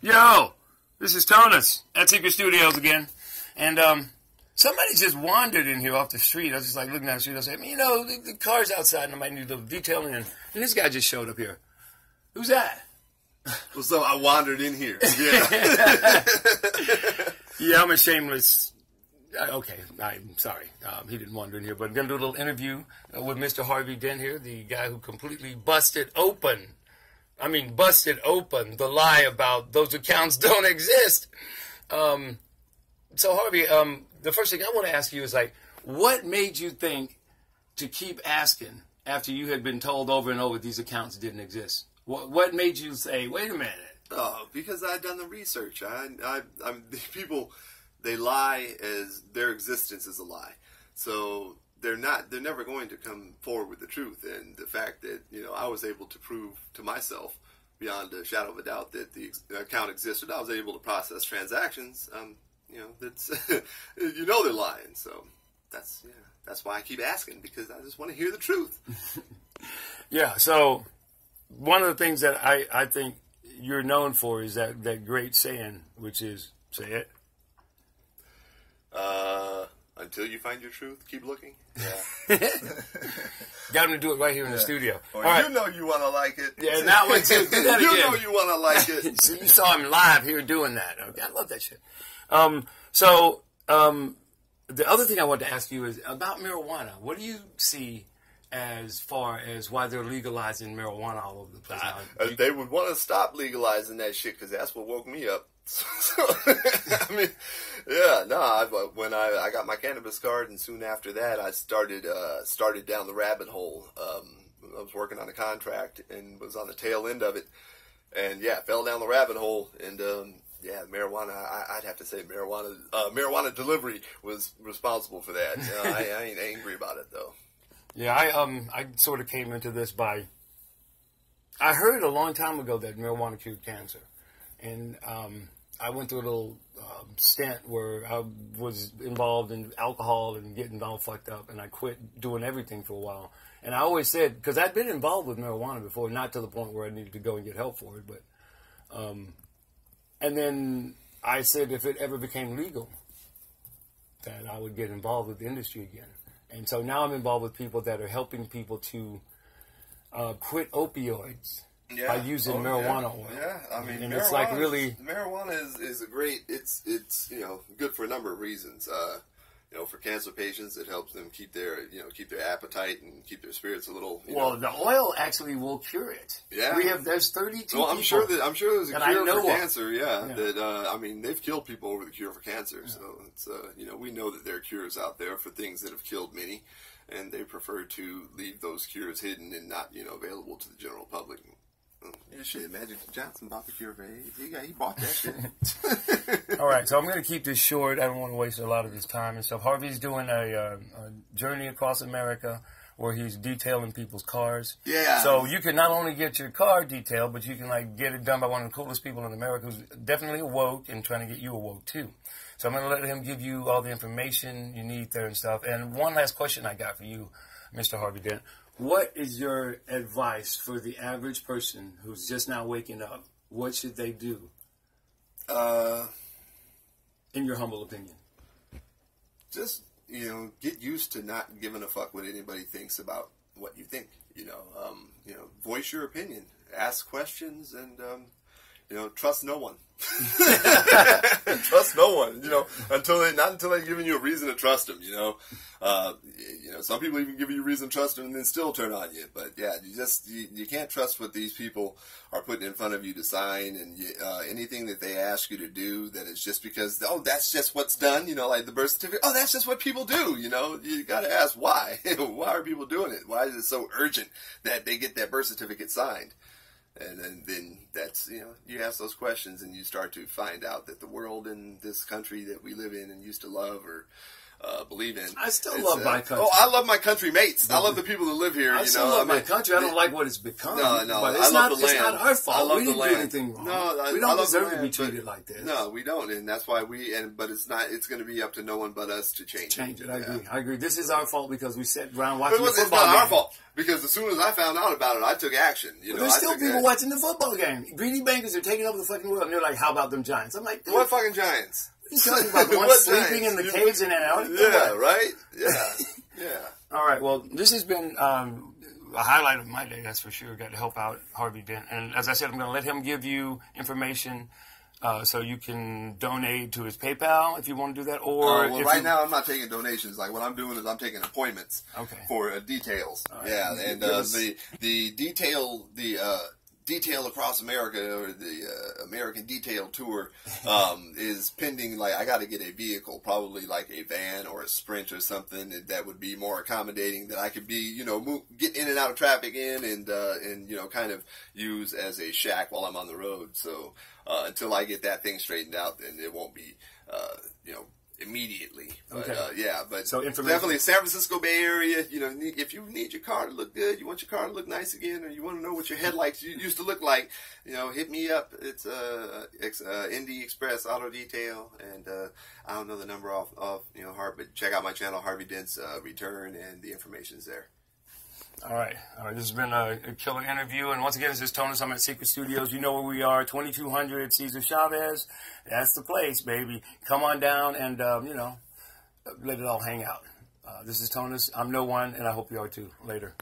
Yo, this is Tonus at Secret Studios again. And somebody just wandered in here off the street. I was just like looking down the street. I was like, you know, the car's outside and I might need a little detailing. And this guy just showed up here. Who's that? Well, so I wandered in here. Yeah. Yeah, I'm a shameless. Okay, I'm sorry. He didn't wander in here, but I'm going to do a little interview with Mr. Harvey Dent here, the guy who completely busted open the lie about those accounts don't exist. So Harvey, the first thing I want to ask you is like, what made you think to keep asking after you had been told over and over these accounts didn't exist? What made you say, wait a minute? Oh, because I'd done the research. People, they lie as their existence is a lie. So they're never going to come forward with the truth. And the fact that, you know, I was able to prove to myself beyond a shadow of a doubt that the account existed, I was able to process transactions. You know, that's you know they're lying. So that's why I keep asking, because I just want to hear the truth. Yeah. So one of the things that I think you're known for is that great saying, which is, say it. Until you find your truth, keep looking. Yeah. Got him to do it right here in the studio. Or all right. You know you want to like it. Yeah, now one too. Do that you again. know you want to like it. So you saw him live here doing that. Okay, I love that shit. The other thing I want to ask you is about marijuana. What do you see as far as why they're legalizing marijuana all over the place now? They would want to stop legalizing that shit, because that's what woke me up. So, I mean, yeah, no. When I got my cannabis card, and soon after that, I started down the rabbit hole. I was working on a contract and was on the tail end of it, and yeah, fell down the rabbit hole. And yeah, marijuana. I'd have to say marijuana delivery was responsible for that. I ain't angry about it though. Yeah, I sort of came into this by. I heard a long time ago that marijuana cured cancer, and I went through a little stint where I was involved in alcohol and getting all fucked up, and I quit doing everything for a while. And I always said, because I'd been involved with marijuana before, not to the point where I needed to go and get help for it, but and then I said if it ever became legal, that I would get involved with the industry again. And so now I'm involved with people that are helping people to quit opioids. Yeah. By using marijuana oil. Yeah, I mean, and it's like really marijuana is a great. It's you know, good for a number of reasons. You know, for cancer patients, it helps them keep their appetite and keep their spirits a little. Well, the oil actually will cure it. Yeah, there's 32. Well, I'm sure there's a cure for cancer. Yeah. That I mean, they've killed people over the cure for cancer. Yeah. So it's you know, we know that there are cures out there for things that have killed many, and they prefer to leave those cures hidden and not, you know, available to the general public. Yeah, shit, Magic Johnson bought the cure for AIDS. He bought that shit. All right, so I'm going to keep this short. I don't want to waste a lot of his time and stuff. Harvey's doing a journey across America where he's detailing people's cars. Yeah. So you can not only get your car detailed, but you can like get it done by one of the coolest people in America who's definitely awoke and trying to get you awoke too. So I'm going to let him give you all the information you need there and stuff. And one last question I got for you, Mr. Harvey Dent. What is your advice for the average person who's just now waking up? What should they do? In your humble opinion. Just, you know, get used to not giving a fuck what anybody thinks about what you think. You know, voice your opinion, ask questions, and you know, trust no one. Trust no one. You know, not until they've given you a reason to trust them. You know, some people even give you a reason to trust them and then still turn on you. But yeah, you can't trust what these people are putting in front of you to sign, and anything that they ask you to do that is just because that's just what's done. You know, like the birth certificate. Oh, that's just what people do. You know, you got to ask why. Why are people doing it? Why is it so urgent that they get that birth certificate signed? And then that's, you know, you ask those questions and you start to find out that the world and this country that we live in and used to love believe in. I still love my country. Oh, I love my country mates. I love the people that live here. I still love my country. I don't like what it's become. No, but I love the land. It's not our fault. I love we the didn't land. do anything wrong. No, we don't I deserve love the to be land, treated like this. No, we don't, and that's why but it's not. It's going to be up to no one but us to change it. I agree. This is our fault because we sat around watching the It's football not game. our fault because as soon as I found out about it, I took action. There's still people watching the football game. Greedy bankers are taking over the fucking world, and they're like, "How about them Giants?" I'm like, "What fucking Giants? What are you talking about? The ones sleeping in the caves in Antarctica?" Yeah, right. Yeah, yeah. All right. Well, this has been a highlight of my day. That's for sure. Got to help out Harvey Dent, and as I said, I'm going to let him give you information. So you can donate to his PayPal if you want to do that, or right now I'm not taking donations. Like what I'm doing is I'm taking appointments for details. Right. Yeah, and the Detail Across America, or the American Detail Tour, is pending. Like I got to get a vehicle, probably like a van or a Sprint or something that would be more accommodating, that I could be, get in and out of traffic and kind of use as a shack while I'm on the road. So until I get that thing straightened out, then it won't be, immediately. But, but so definitely San Francisco Bay Area, if you need your car to look good, you want your car to look nice again, or you want to know what your headlights used to look like, hit me up. It's Indy Express Auto Detail, and I don't know the number off but check out my channel, Harvey Dent's Return, and the information's there. All right. This has been a killer interview. And once again, this is Tonus. I'm at Secret Studios. You know where we are, 2200 Cesar Chavez. That's the place, baby. Come on down and, let it all hang out. This is Tonus. I'm No One, and I hope you are too. Later.